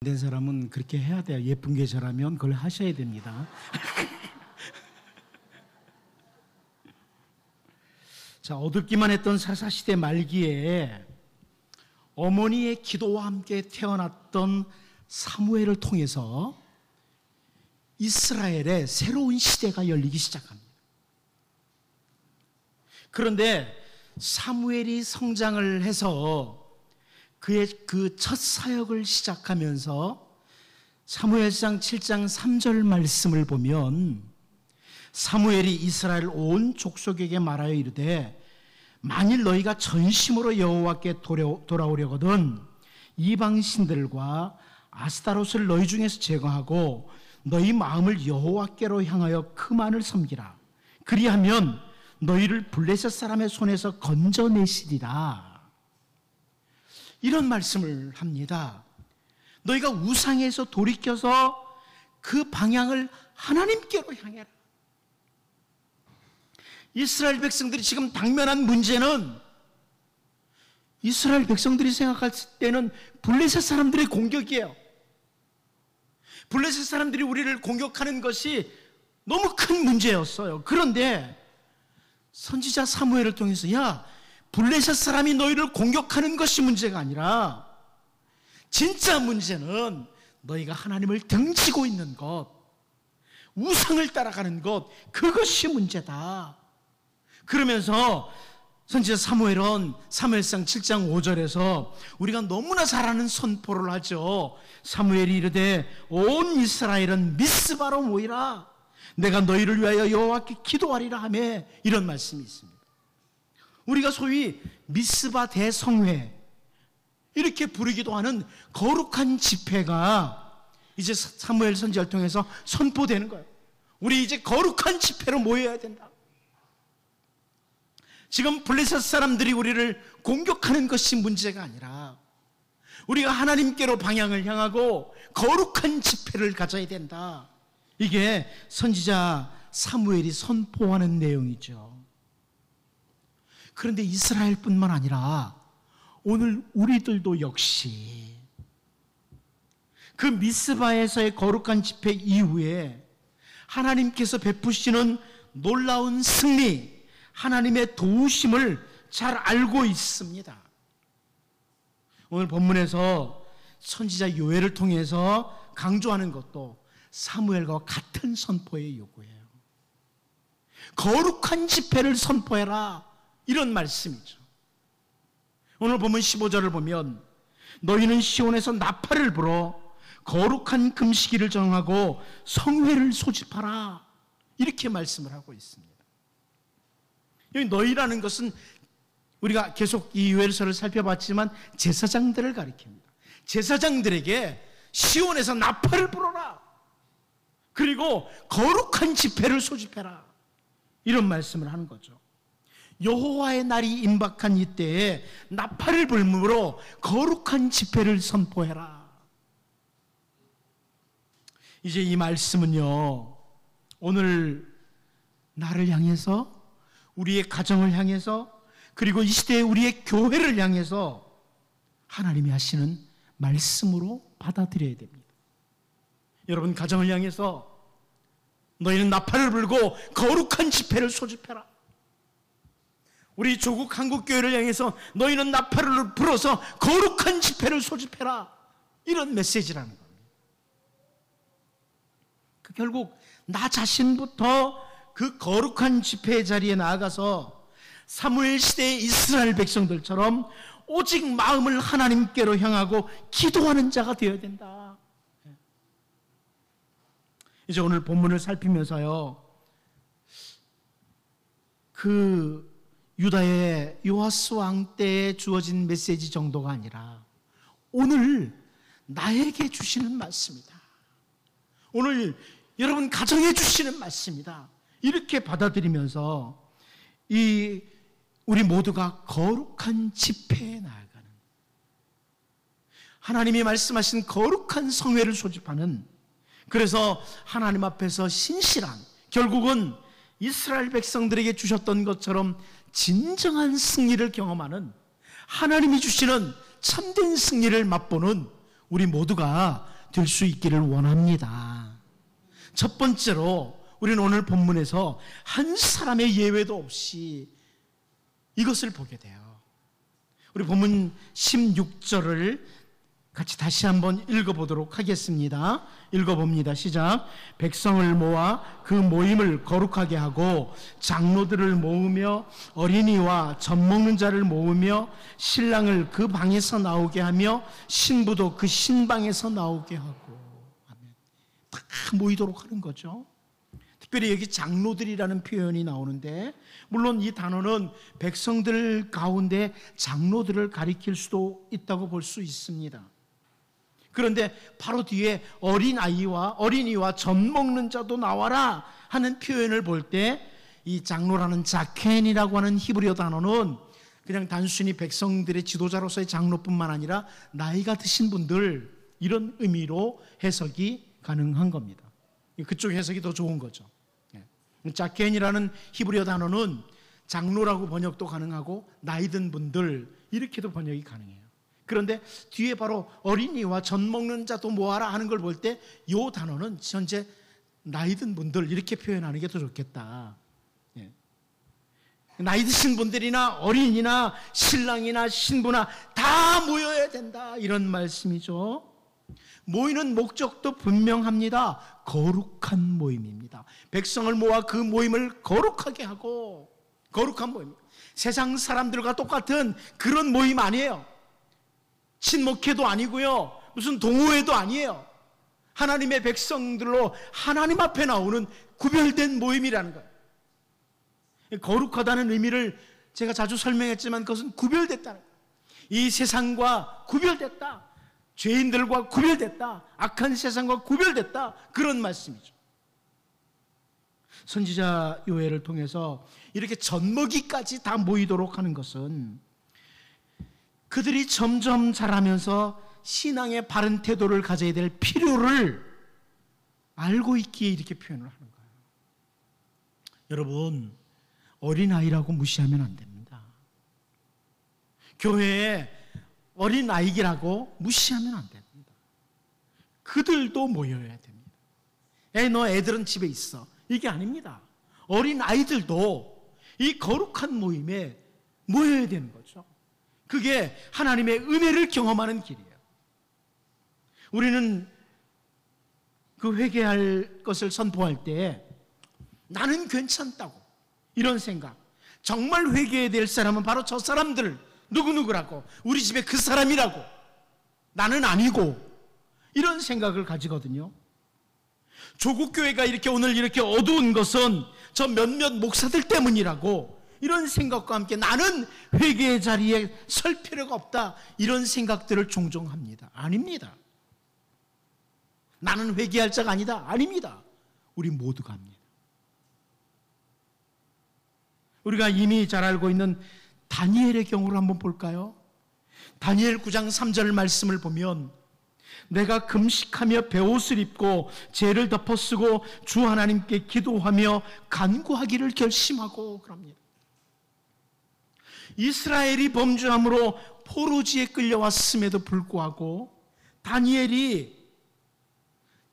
된 사람은 그렇게 해야 돼요. 예쁜 계절하면 그걸 하셔야 됩니다. 자, 어둡기만 했던 사사시대 말기에 어머니의 기도와 함께 태어났던 사무엘을 통해서 이스라엘의 새로운 시대가 열리기 시작합니다. 그런데 사무엘이 성장을 해서 그의 그 첫 사역을 시작하면서 사무엘상 7장 3절 말씀을 보면 사무엘이 이스라엘 온 족속에게 말하여 이르되 만일 너희가 전심으로 여호와께 돌아오려거든 이방 신들과 아스타롯을 너희 중에서 제거하고 너희 마음을 여호와께로 향하여 그만을 섬기라. 그리하면 너희를 블레셋 사람의 손에서 건져내시리라. 이런 말씀을 합니다. 너희가 우상에서 돌이켜서 그 방향을 하나님께로 향해라. 이스라엘 백성들이 지금 당면한 문제는 이스라엘 백성들이 생각할 때는 블레셋 사람들의 공격이에요. 블레셋 사람들이 우리를 공격하는 것이 너무 큰 문제였어요. 그런데 선지자 사무엘을 통해서 야, 블레셋 사람이 너희를 공격하는 것이 문제가 아니라 진짜 문제는 너희가 하나님을 등지고 있는 것, 우상을 따라가는 것, 그것이 문제다. 그러면서 선지자 사무엘은 사무엘상 7장 5절에서 우리가 너무나 잘 아는 선포를 하죠. 사무엘이 이르되 온 이스라엘은 미스바로 모이라. 내가 너희를 위하여 여호와께 기도하리라 하며 이런 말씀이 있습니다. 우리가 소위 미스바 대성회 이렇게 부르기도 하는 거룩한 집회가 이제 사무엘 선지자를 통해서 선포되는 거예요. 우리 이제 거룩한 집회로 모여야 된다. 지금 블레셋 사람들이 우리를 공격하는 것이 문제가 아니라 우리가 하나님께로 방향을 향하고 거룩한 집회를 가져야 된다. 이게 선지자 사무엘이 선포하는 내용이죠. 그런데 이스라엘뿐만 아니라 오늘 우리들도 역시 그 미스바에서의 거룩한 집회 이후에 하나님께서 베푸시는 놀라운 승리, 하나님의 도우심을 잘 알고 있습니다. 오늘 본문에서 선지자 요엘을 통해서 강조하는 것도 사무엘과 같은 선포의 요구예요. 거룩한 집회를 선포해라, 이런 말씀이죠. 오늘 본문 15절을 보면 너희는 시온에서 나팔을 불어 거룩한 금식일을 정하고 성회를 소집하라, 이렇게 말씀을 하고 있습니다. 여기 너희라는 것은 우리가 계속 이 요엘서를 살펴봤지만 제사장들을 가리킵니다. 제사장들에게 시온에서 나팔을 불어라, 그리고 거룩한 집회를 소집해라, 이런 말씀을 하는 거죠. 여호와의 날이 임박한 이때에 나팔을 불므로 거룩한 집회를 선포해라. 이제 이 말씀은요, 오늘 나를 향해서, 우리의 가정을 향해서, 그리고 이 시대의 우리의 교회를 향해서 하나님이 하시는 말씀으로 받아들여야 됩니다. 여러분 가정을 향해서 너희는 나팔을 불고 거룩한 집회를 소집해라. 우리 조국 한국교회를 향해서 너희는 나팔을 불어서 거룩한 집회를 소집해라, 이런 메시지라는 겁니다. 결국 나 자신부터 그 거룩한 집회의 자리에 나아가서 사무엘 시대의 이스라엘 백성들처럼 오직 마음을 하나님께로 향하고 기도하는 자가 되어야 된다. 이제 오늘 본문을 살피면서요, 그 유다의 요아스 왕 때에 주어진 메시지 정도가 아니라 오늘 나에게 주시는 말씀이다. 오늘 여러분 가정에 주시는 말씀이다. 이렇게 받아들이면서 우리 모두가 거룩한 집회에 나아가는, 하나님이 말씀하신 거룩한 성회를 소집하는, 그래서 하나님 앞에서 신실한, 결국은 이스라엘 백성들에게 주셨던 것처럼 진정한 승리를 경험하는, 하나님이 주시는 참된 승리를 맛보는 우리 모두가 될 수 있기를 원합니다. 첫 번째로 우리는 오늘 본문에서 한 사람의 예외도 없이 이것을 보게 돼요. 우리 본문 16절을 같이 다시 한번 읽어보도록 하겠습니다. 읽어봅니다. 시작. 백성을 모아 그 모임을 거룩하게 하고 장로들을 모으며 어린이와 젖먹는 자를 모으며 신랑을 그 방에서 나오게 하며 신부도 그 신방에서 나오게 하고 하면 다 모이도록 하는 거죠. 특별히 여기 장로들이라는 표현이 나오는데, 물론 이 단어는 백성들 가운데 장로들을 가리킬 수도 있다고 볼 수 있습니다. 그런데 바로 뒤에 어린이와 젖먹는 자도 나와라 하는 표현을 볼 때 이 장로라는 자켄이라고 하는 히브리어 단어는 그냥 단순히 백성들의 지도자로서의 장로뿐만 아니라 나이가 드신 분들, 이런 의미로 해석이 가능한 겁니다. 그쪽 해석이 더 좋은 거죠. 자켄이라는 히브리어 단어는 장로라고 번역도 가능하고 나이 든 분들, 이렇게도 번역이 가능해요. 그런데 뒤에 바로 어린이와 젖먹는 자도 모아라 하는 걸 볼 때 이 단어는 현재 나이 든 분들, 이렇게 표현하는 게 더 좋겠다. 나이 드신 분들이나 어린이나 신랑이나 신부나 다 모여야 된다, 이런 말씀이죠. 모이는 목적도 분명합니다. 거룩한 모임입니다. 백성을 모아 그 모임을 거룩하게 하고, 거룩한 모임, 세상 사람들과 똑같은 그런 모임 아니에요. 친목회도 아니고요, 무슨 동호회도 아니에요. 하나님의 백성들로 하나님 앞에 나오는 구별된 모임이라는 거예요. 거룩하다는 의미를 제가 자주 설명했지만 그것은 구별됐다는 거예요. 이 세상과 구별됐다, 죄인들과 구별됐다, 악한 세상과 구별됐다, 그런 말씀이죠. 선지자 요엘을 통해서 이렇게 젖먹이까지 다 모이도록 하는 것은 그들이 점점 자라면서 신앙의 바른 태도를 가져야 될 필요를 알고 있기에 이렇게 표현을 하는 거예요. 여러분, 어린아이라고 무시하면 안 됩니다. 교회에 어린아이라고 무시하면 안 됩니다. 그들도 모여야 됩니다. 너 애들은 집에 있어, 이게 아닙니다. 어린아이들도 이 거룩한 모임에 모여야 되는 거죠. 그게 하나님의 은혜를 경험하는 길이에요. 우리는 그 회개할 것을 선포할 때 나는 괜찮다고, 이런 생각, 정말 회개해야 될 사람은 바로 저 사람들, 누구누구라고, 우리 집에 그 사람이라고, 나는 아니고, 이런 생각을 가지거든요. 조국 교회가 이렇게 오늘 이렇게 어두운 것은 저 몇몇 목사들 때문이라고, 이런 생각과 함께 나는 회개의 자리에 설 필요가 없다, 이런 생각들을 종종 합니다. 아닙니다. 나는 회개할 자가 아니다. 아닙니다. 우리 모두가 합니다. 우리가 이미 잘 알고 있는 다니엘의 경우를 한번 볼까요? 다니엘 9장 3절 말씀을 보면 내가 금식하며 베옷을 입고 죄를 덮어쓰고 주 하나님께 기도하며 간구하기를 결심하고 그럽니다. 이스라엘이 범죄함으로 포로지에 끌려왔음에도 불구하고 다니엘이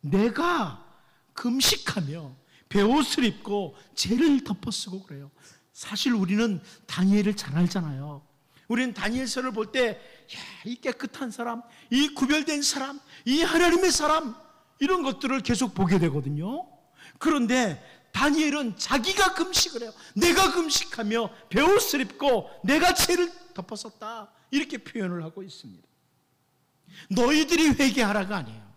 내가 금식하며 베옷을 입고 죄를 덮어쓰고 그래요. 사실 우리는 다니엘을 잘 알잖아요. 우리는 다니엘서를 볼 때 이 깨끗한 사람, 이 구별된 사람, 이 하나님의 사람, 이런 것들을 계속 보게 되거든요. 그런데 다니엘은 자기가 금식을 해요. 내가 금식하며 베옷을 입고 내가 죄를 덮었었다, 이렇게 표현을 하고 있습니다. 너희들이 회개하라가 아니에요.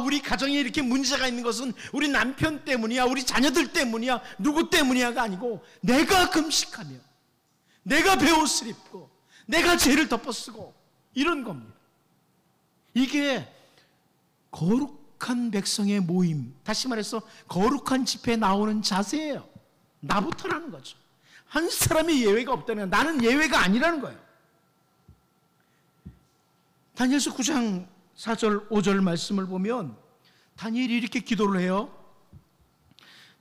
우리 가정에 이렇게 문제가 있는 것은 우리 남편 때문이야, 우리 자녀들 때문이야, 누구 때문이야가 아니고 내가 금식하며 내가 베옷을 입고 내가 죄를 덮어쓰고, 이런 겁니다. 이게 거룩한 백성의 모임, 다시 말해서 거룩한 집회에 나오는 자세예요. 나부터라는 거죠. 한 사람의 예외가 없다는 거예요. 나는 예외가 아니라는 거예요. 다니엘서 9장 4절 5절 말씀을 보면 다니엘이 이렇게 기도를 해요.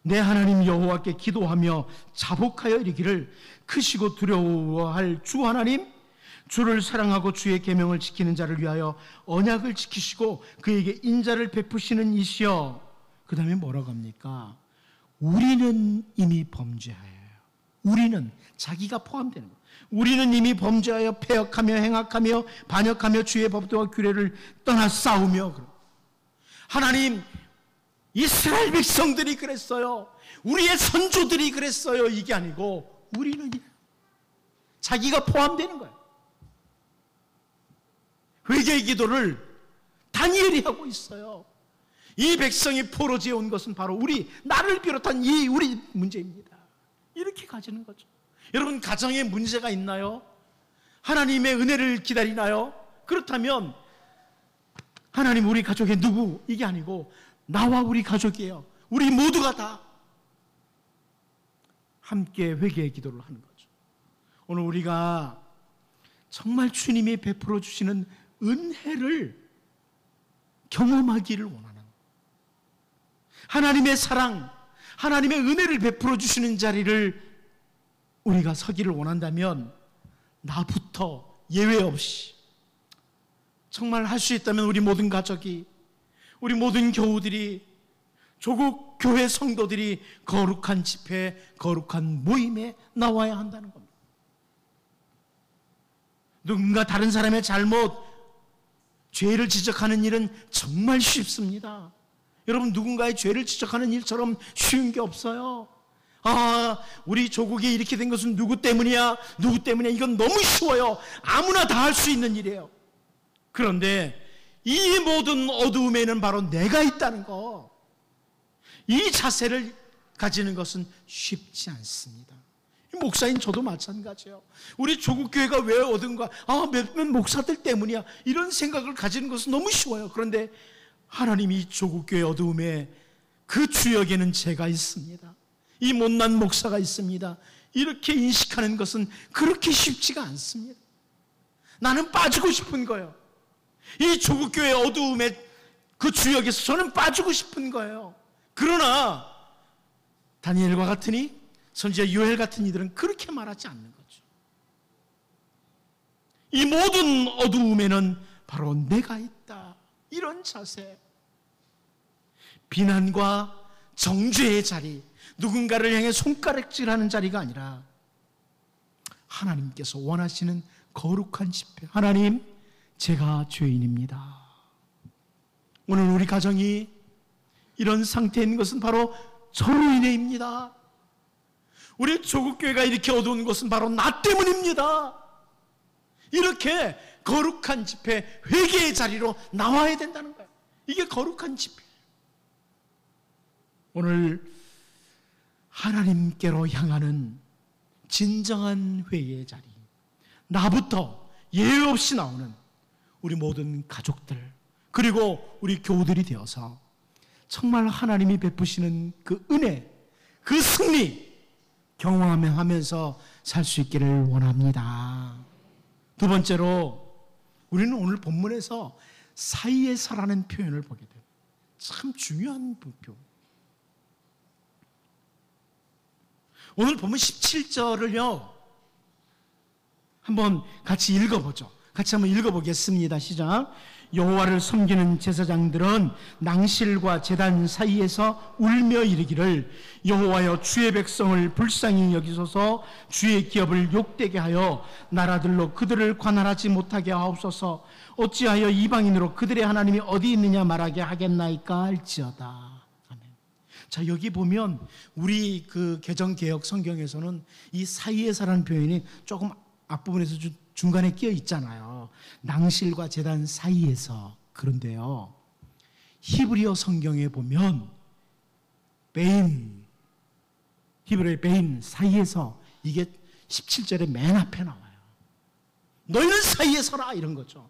내 하나님 여호와께 기도하며 자복하여 이르기를 크시고 두려워할 주 하나님, 주를 사랑하고 주의 계명을 지키는 자를 위하여 언약을 지키시고 그에게 인자를 베푸시는 이시여. 그 다음에 뭐라고 합니까? 우리는 이미 범죄하여요. 우리는, 자기가 포함되는 거예요. 우리는 이미 범죄하여 패역하며 행악하며 반역하며 주의 법도와 규례를 떠나 싸우며. 하나님, 이스라엘 백성들이 그랬어요. 우리의 선조들이 그랬어요. 이게 아니고 우리는, 자기가 포함되는 거예요. 회개의 기도를 다니엘이 하고 있어요. 이 백성이 포로지에 온 것은 바로 나를 비롯한 우리 문제입니다. 이렇게 가지는 거죠. 여러분, 가정에 문제가 있나요? 하나님의 은혜를 기다리나요? 그렇다면 하나님, 우리 가족의 누구, 이게 아니고 나와 우리 가족이에요. 우리 모두가 다 함께 회개의 기도를 하는 거죠. 오늘 우리가 정말 주님이 베풀어 주시는 은혜를 경험하기를 원하는, 하나님의 사랑, 하나님의 은혜를 베풀어 주시는 자리를 우리가 서기를 원한다면 나부터 예외 없이 정말 할 수 있다면 우리 모든 가족이, 우리 모든 교우들이, 조국 교회 성도들이 거룩한 집회, 거룩한 모임에 나와야 한다는 겁니다. 누군가 다른 사람의 잘못, 죄를 지적하는 일은 정말 쉽습니다. 여러분, 누군가의 죄를 지적하는 일처럼 쉬운 게 없어요. 우리 조국이 이렇게 된 것은 누구 때문이야? 누구 때문이야? 이건 너무 쉬워요. 아무나 다 할 수 있는 일이에요. 그런데 이 모든 어두움에는 바로 내가 있다는 거, 이 자세를 가지는 것은 쉽지 않습니다. 목사인 저도 마찬가지예요. 우리 조국교회가 왜 어딘가, 몇몇 목사들 때문이야, 이런 생각을 가지는 것은 너무 쉬워요. 그런데 하나님이 조국교회 어두움에 그 주역에는 제가 있습니다. 이 못난 목사가 있습니다. 이렇게 인식하는 것은 그렇게 쉽지가 않습니다. 나는 빠지고 싶은 거예요. 이 조국교회 어두움에 그 주역에서 저는 빠지고 싶은 거예요. 그러나 다니엘과 같으니, 선지자 요엘 같은 이들은 그렇게 말하지 않는 거죠. 이 모든 어두움에는 바로 내가 있다, 이런 자세. 비난과 정죄의 자리, 누군가를 향해 손가락질하는 자리가 아니라 하나님께서 원하시는 거룩한 집회. 하나님, 제가 죄인입니다. 오늘 우리 가정이 이런 상태에 있는 것은 바로 저로 인해입니다. 우리 조국교회가 이렇게 어두운 것은 바로 나 때문입니다. 이렇게 거룩한 집회, 회개의 자리로 나와야 된다는 거예요. 이게 거룩한 집회. 오늘 하나님께로 향하는 진정한 회개의 자리, 나부터 예외 없이 나오는 우리 모든 가족들, 그리고 우리 교우들이 되어서 정말 하나님이 베푸시는 그 은혜, 그 승리 경험하면서 살 수 있기를 원합니다. 두 번째로, 우리는 오늘 본문에서 사이에서라는 표현을 보게 돼요. 참 중요한 표. 오늘 본문 17절을요 한번 같이 읽어보죠. 같이 한번 읽어보겠습니다. 시작. 여호와를 섬기는 제사장들은 낭실과 제단 사이에서 울며 이르기를, 여호와여, 주의 백성을 불쌍히 여기소서, 주의 기업을 욕되게 하여 나라들로 그들을 관할하지 못하게 하옵소서. 어찌하여 이방인으로 그들의 하나님이 어디 있느냐 말하게 하겠나이까 할지어다. 아멘. 자, 여기 보면 우리 그 개정개혁 성경에서는 이 사이에서라는 표현이 조금 앞부분에서 중간에 끼어 있잖아요. 낭실과 제단 사이에서. 그런데요, 히브리어 성경에 보면 히브리어의 베인, 사이에서, 이게 17절에 맨 앞에 나와요. 너희는 사이에 서라, 이런 거죠.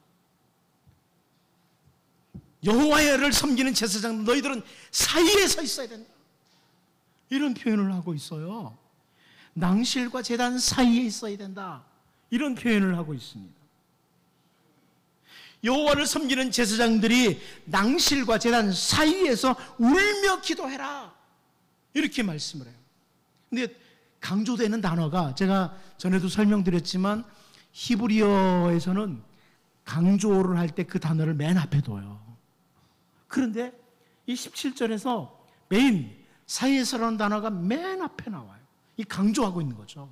여호와를 섬기는 제사장, 너희들은 사이에 서 있어야 된다, 이런 표현을 하고 있어요. 낭실과 제단 사이에 있어야 된다, 이런 표현을 하고 있습니다. 여호와를 섬기는 제사장들이 낭실과 제단 사이에서 울며 기도해라, 이렇게 말씀을 해요. 근데 강조되는 단어가, 제가 전에도 설명드렸지만 히브리어에서는 강조를 할 때 그 단어를 맨 앞에 둬요. 그런데 이 17절에서 메인, 사이에서라는 단어가 맨 앞에 나와요. 이 강조하고 있는 거죠.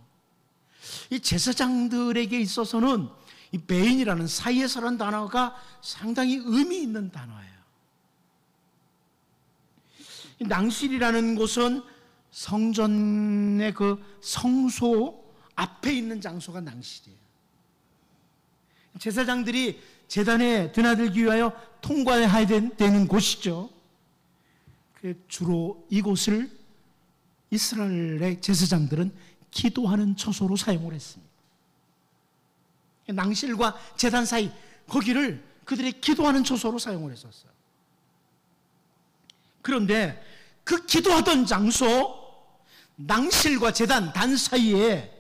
이 제사장들에게 있어서는 이 메인이라는 사이에서라는 단어가 상당히 의미 있는 단어예요. 이 낭실이라는 곳은 성전의 그 성소 앞에 있는 장소가 낭실이에요. 제사장들이 제단에 드나들기 위하여 통과해야 되는 곳이죠. 주로 이곳을 이스라엘의 제사장들은 기도하는 처소로 사용을 했습니다. 낭실과 제단 사이, 거기를 그들이 기도하는 처소로 사용을 했었어요. 그런데 그 기도하던 장소, 낭실과 제단 단 사이에,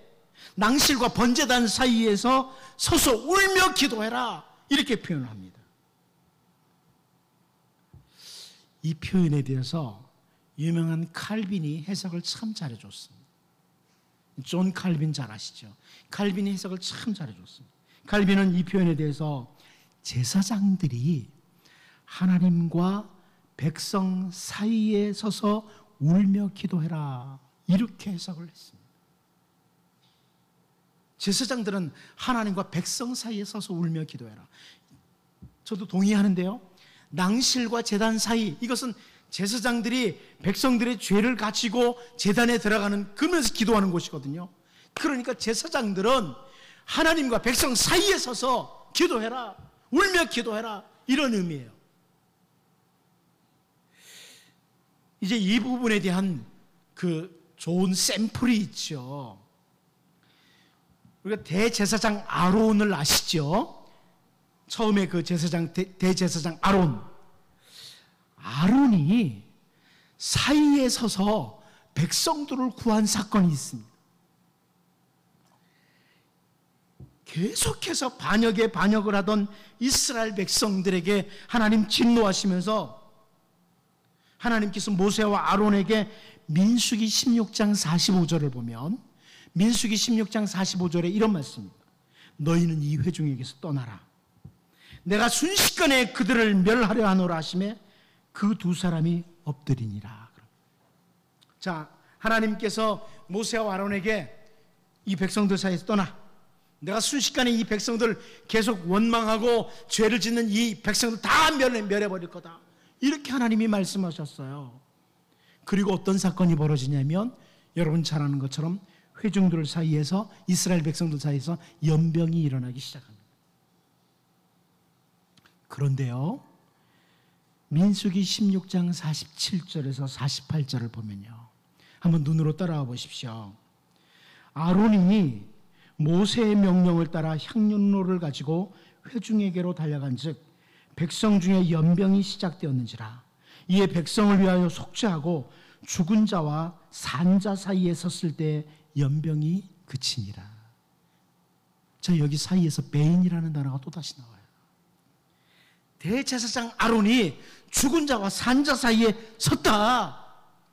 낭실과 번제단 사이에서 서서 울며 기도해라, 이렇게 표현을 합니다. 이 표현에 대해서 유명한 칼빈이 해석을 참 잘해줬습니다. 존 칼빈 잘 아시죠? 칼빈이 해석을 참 잘해줬습니다. 칼빈은 이 표현에 대해서 제사장들이 하나님과 백성 사이에 서서 울며 기도해라, 이렇게 해석을 했습니다. 제사장들은 하나님과 백성 사이에 서서 울며 기도해라. 저도 동의하는데요. 낭실과 제단 사이, 이것은 제사장들이 백성들의 죄를 가지고 제단에 들어가는, 그러면서 기도하는 곳이거든요. 그러니까 제사장들은 하나님과 백성 사이에 서서 기도해라, 울며 기도해라, 이런 의미예요. 이제 이 부분에 대한 그 좋은 샘플이 있죠. 우리가 대제사장 아론을 아시죠? 처음에 그 제사장, 대제사장 아론이 사이에 서서 백성들을 구한 사건이 있습니다. 계속해서 반역을 하던 이스라엘 백성들에게 하나님 진노하시면서 하나님께서 모세와 아론에게 민수기 16장 45절을 보면, 민수기 16장 45절에 이런 말씀입니다. 너희는 이 회중에게서 떠나라. 내가 순식간에 그들을 멸하려 하노라 하시매 그 두 사람이 엎드리니라. 자, 하나님께서 모세와 아론에게 이 백성들 사이에서 떠나, 내가 순식간에 이 백성들 계속 원망하고 죄를 짓는 이 백성들 다 멸해버릴 거다, 이렇게 하나님이 말씀하셨어요. 그리고 어떤 사건이 벌어지냐면, 여러분 잘 아는 것처럼 회중들 사이에서, 이스라엘 백성들 사이에서 연병이 일어나기 시작합니다. 그런데요, 민수기 16장 47절에서 48절을 보면요, 한번 눈으로 따라와 보십시오. 아론이 모세의 명령을 따라 향륜로를 가지고 회중에게로 달려간 즉 백성 중에 연병이 시작되었는지라. 이에 백성을 위하여 속죄하고 죽은 자와 산 자 사이에 섰을 때 연병이 그치니라. 자, 여기 사이에서 베인이라는 단어가 또다시 나와요. 대제사장 아론이 죽은 자와 산 자 사이에 섰다,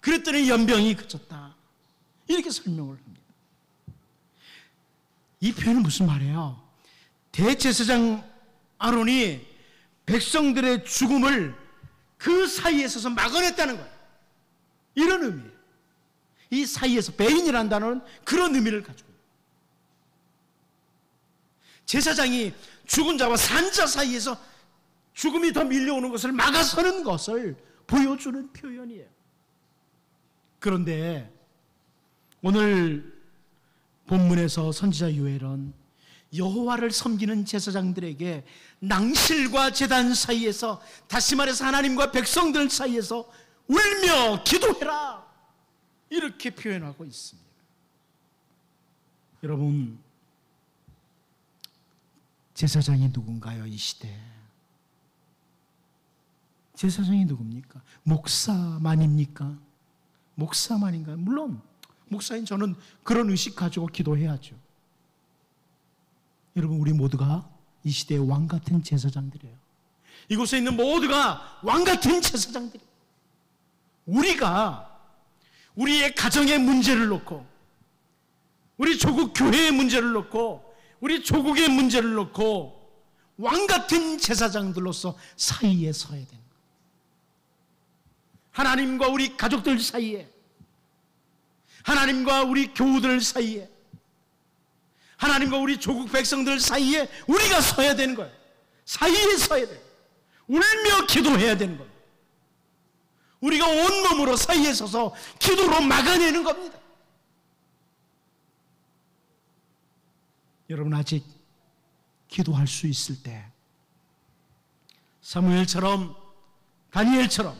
그랬더니 연병이 그쳤다, 이렇게 설명을 합니다. 이 표현은 무슨 말이에요? 대제사장 아론이 백성들의 죽음을 그 사이에 서서 막아냈다는 거예요. 이런 의미예요. 이 사이에서, 베인이라는 단어는 그런 의미를 가지고 있어요. 제사장이 죽은 자와 산 자 사이에서 죽음이 더 밀려오는 것을 막아서는 것을 보여주는 표현이에요. 그런데 오늘 본문에서 선지자 요엘은 여호와를 섬기는 제사장들에게 낭실과 제단 사이에서, 다시 말해서 하나님과 백성들 사이에서 울며 기도해라, 이렇게 표현하고 있습니다. 여러분, 제사장이 누군가요? 이 시대에 제사장이 누굽니까? 목사만입니까? 목사만인가요? 물론 목사인 저는 그런 의식 가지고 기도해야죠. 여러분, 우리 모두가 이 시대의 왕 같은 제사장들이에요. 이곳에 있는 모두가 왕 같은 제사장들이에요. 우리가 우리의 가정의 문제를 놓고, 우리 조국 교회의 문제를 놓고, 우리 조국의 문제를 놓고 왕 같은 제사장들로서 사이에 서야 되는 거예요. 하나님과 우리 가족들 사이에, 하나님과 우리 교우들 사이에, 하나님과 우리 조국 백성들 사이에 우리가 서야 되는 거예요. 사이에 서야 돼요. 울며 기도해야 되는 거예요. 우리가 온몸으로 사이에 서서 기도로 막아내는 겁니다. 여러분, 아직 기도할 수 있을 때 사무엘처럼, 다니엘처럼,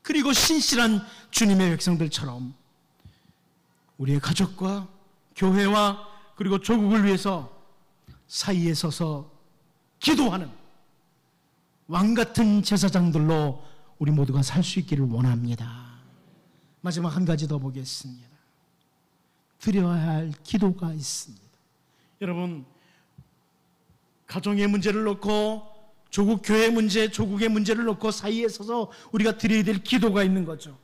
그리고 신실한 주님의 백성들처럼 우리의 가족과 교회와 그리고 조국을 위해서 사이에 서서 기도하는 왕같은 제사장들로 우리 모두가 살 수 있기를 원합니다. 마지막 한 가지 더 보겠습니다. 드려야 할 기도가 있습니다. 여러분, 가정의 문제를 놓고 조국 교회 문제, 조국의 문제를 놓고 사이에 서서 우리가 드려야 될 기도가 있는 거죠.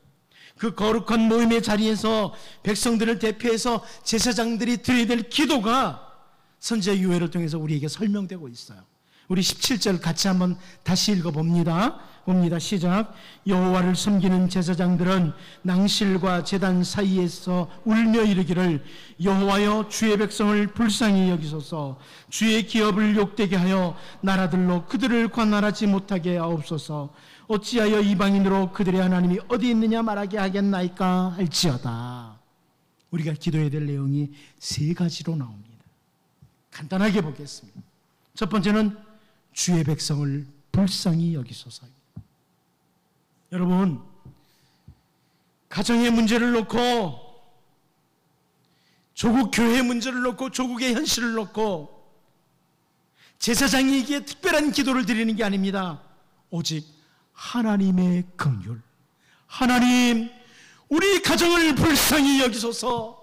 그 거룩한 모임의 자리에서 백성들을 대표해서 제사장들이 드려야 될 기도가 선지자 유엘을 통해서 우리에게 설명되고 있어요. 우리 17절 같이 한번 다시 읽어봅니다. 봅니다. 시작. 여호와를 섬기는 제사장들은 낭실과 제단 사이에서 울며 이르기를 여호와여 주의 백성을 불쌍히 여기소서, 주의 기업을 욕되게 하여 나라들로 그들을 관할하지 못하게 하옵소서. 어찌하여 이방인으로 그들의 하나님이 어디 있느냐 말하게 하겠나이까 할지어다. 우리가 기도해야 될 내용이 세 가지로 나옵니다. 간단하게 보겠습니다. 첫 번째는 주의 백성을 불쌍히 여기소서입니다. 여러분, 가정의 문제를 놓고, 조국 교회의 문제를 놓고, 조국의 현실을 놓고 제사장에게 특별한 기도를 드리는 게 아닙니다. 오직 하나님의 긍휼, 하나님 우리 가정을 불쌍히 여기소서,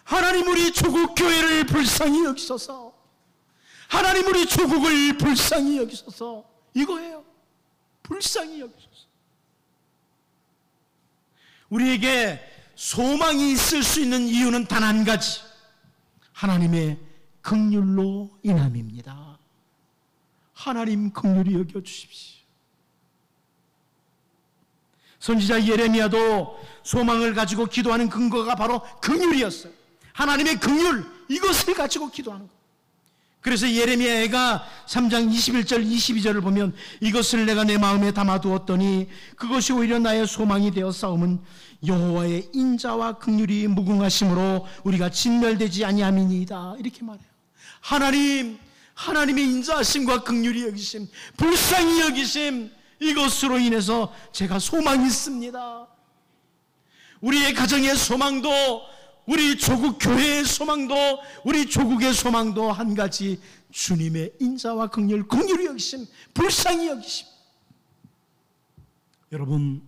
하나님 우리 조국 교회를 불쌍히 여기소서, 하나님 우리 조국을 불쌍히 여기소서, 이거예요. 불쌍히 여기소서. 우리에게 소망이 있을 수 있는 이유는 단 한 가지, 하나님의 긍휼로 인함입니다. 하나님 긍휼히 여겨주십시오. 선지자 예레미야도 소망을 가지고 기도하는 근거가 바로 긍휼이었어요. 하나님의 긍휼, 이것을 가지고 기도하는 거예요. 그래서 예레미야가 3장 21절 22절을 보면 이것을 내가 내 마음에 담아두었더니 그것이 오히려 나의 소망이 되어 싸움은 여호와의 인자와 긍휼이 무궁하심으로 우리가 진멸되지 아니함이니이다, 이렇게 말해요. 하나님의 인자하심과 긍휼이 여기심, 불쌍히 여기심, 이것으로 인해서 제가 소망이 있습니다. 우리의 가정의 소망도, 우리 조국 교회의 소망도, 우리 조국의 소망도 한 가지, 주님의 인자와 긍휼, 긍휼히 여기심, 불쌍히 여기심. 여러분이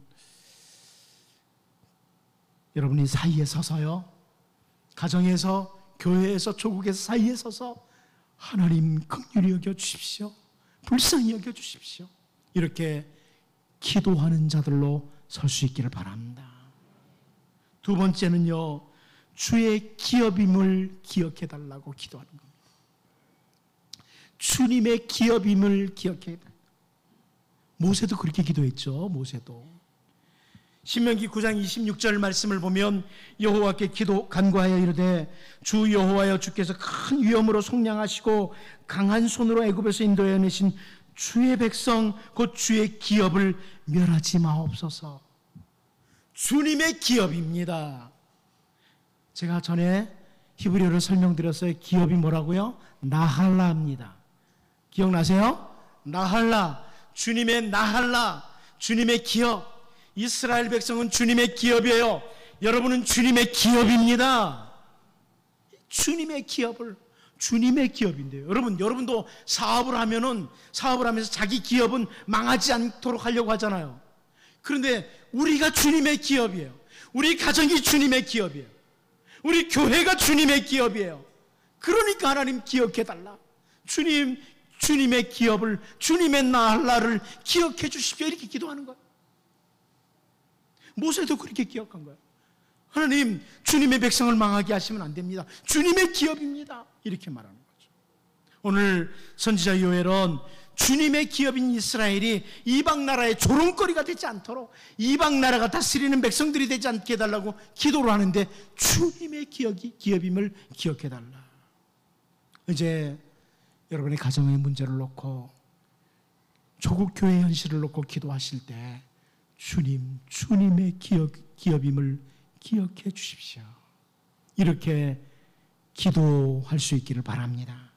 사이에 서서요, 가정에서, 교회에서, 조국에서 사이에 서서 하나님 긍휼히 여겨주십시오, 불쌍히 여겨주십시오, 이렇게 기도하는 자들로 설 수 있기를 바랍니다. 두 번째는요, 주의 기업임을 기억해달라고 기도하는 겁니다. 주님의 기업임을 기억해달라고. 모세도 그렇게 기도했죠. 모세도 신명기 9장 26절 말씀을 보면 여호와께 간구하여 이르되 주 여호와여, 주께서 큰 위엄으로 속량하시고 강한 손으로 애굽에서 인도하여 내신 주의 백성 곧 주의 기업을 멸하지 마옵소서. 주님의 기업입니다. 제가 전에 히브리어를 설명드렸어요. 기업이 뭐라고요? 나할라입니다. 기억나세요? 나할라, 주님의 나할라, 주님의 기업. 이스라엘 백성은 주님의 기업이에요. 여러분은 주님의 기업입니다. 주님의 기업인데요. 여러분도 사업을 하면서 자기 기업은 망하지 않도록 하려고 하잖아요. 그런데 우리가 주님의 기업이에요. 우리 가정이 주님의 기업이에요. 우리 교회가 주님의 기업이에요. 그러니까 하나님 기억해달라. 주님의 기업을, 주님의 나할라를 기억해 주십시오, 이렇게 기도하는 거예요. 모세도 그렇게 기억한 거예요. 하나님, 주님의 백성을 망하게 하시면 안 됩니다. 주님의 기업입니다. 이렇게 말하는 거죠. 오늘 선지자 요엘은 주님의 기업인 이스라엘이 이방 나라의 조롱거리가 되지 않도록, 이방 나라가 다스리는 백성들이 되지 않게 해달라고 기도를 하는데, 주님의 기업임을 기억해달라. 이제 여러분의 가정의 문제를 놓고, 조국 교회 현실을 놓고 기도하실 때 주님의 기업임을 기억해 주십시오. 이렇게 기도할 수 있기를 바랍니다.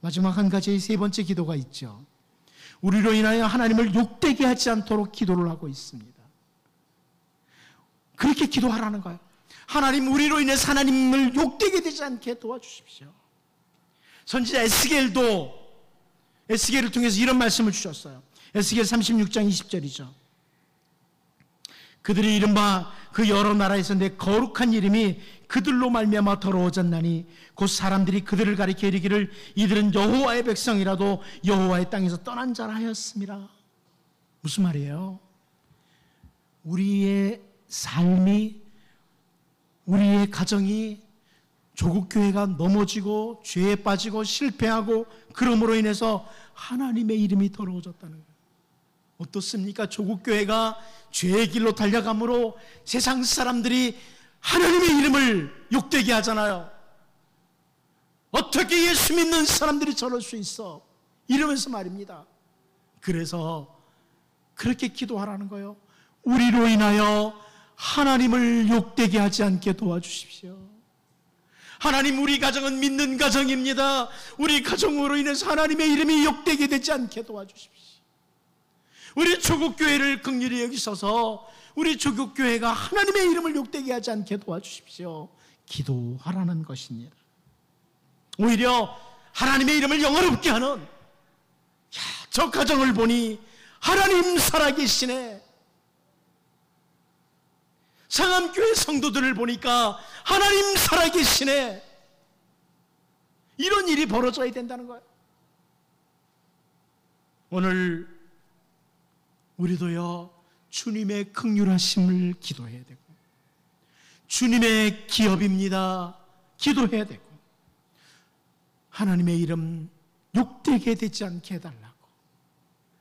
마지막 한 가지의 세 번째 기도가 있죠. 우리로 인하여 하나님을 욕되게 하지 않도록 기도를 하고 있습니다. 그렇게 기도하라는 거예요. 하나님, 우리로 인해서 하나님을 욕되게 되지 않게 도와주십시오. 선지자 에스겔을 통해서 이런 말씀을 주셨어요. 에스겔 36장 20절이죠. 그들이 이른바 그 여러 나라에서 내 거룩한 이름이 그들로 말미암아 더러워졌나니 곧 사람들이 그들을 가리켜 이르기를 이들은 여호와의 백성이라도 여호와의 땅에서 떠난 자라 하였습니다. 무슨 말이에요? 우리의 삶이, 우리의 가정이 조국교회가 넘어지고 죄에 빠지고 실패하고 그러므로 인해서 하나님의 이름이 더러워졌다는 거예요. 어떻습니까? 조국교회가 죄의 길로 달려가므로 세상 사람들이 하나님의 이름을 욕되게 하잖아요. 어떻게 예수 믿는 사람들이 저럴 수 있어? 이러면서 말입니다. 그래서 그렇게 기도하라는 거예요. 우리로 인하여 하나님을 욕되게 하지 않게 도와주십시오. 하나님, 우리 가정은 믿는 가정입니다. 우리 가정으로 인해서 하나님의 이름이 욕되게 되지 않게 도와주십시오. 우리 조국교회를 긍휼히 여기셔서 우리 조국교회가 하나님의 이름을 욕되게 하지 않게 도와주십시오. 기도하라는 것입니다. 오히려 하나님의 이름을 영어롭게 하는, 저 가정을 보니 하나님 살아계시네. 상암교회 성도들을 보니까 하나님 살아계시네. 이런 일이 벌어져야 된다는 거예요. 오늘 우리도요, 주님의 긍휼하심을 기도해야 되고, 주님의 기업입니다 기도해야 되고, 하나님의 이름 욕되게 되지 않게 해달라고,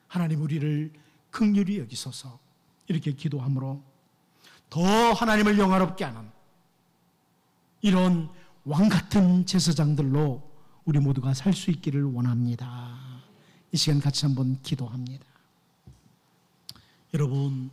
하나님 우리를 긍휼히 여기소서, 이렇게 기도함으로 더 하나님을 영화롭게 하는 이런 왕같은 제사장들로 우리 모두가 살 수 있기를 원합니다. 이 시간 같이 한번 기도합니다. 여러분,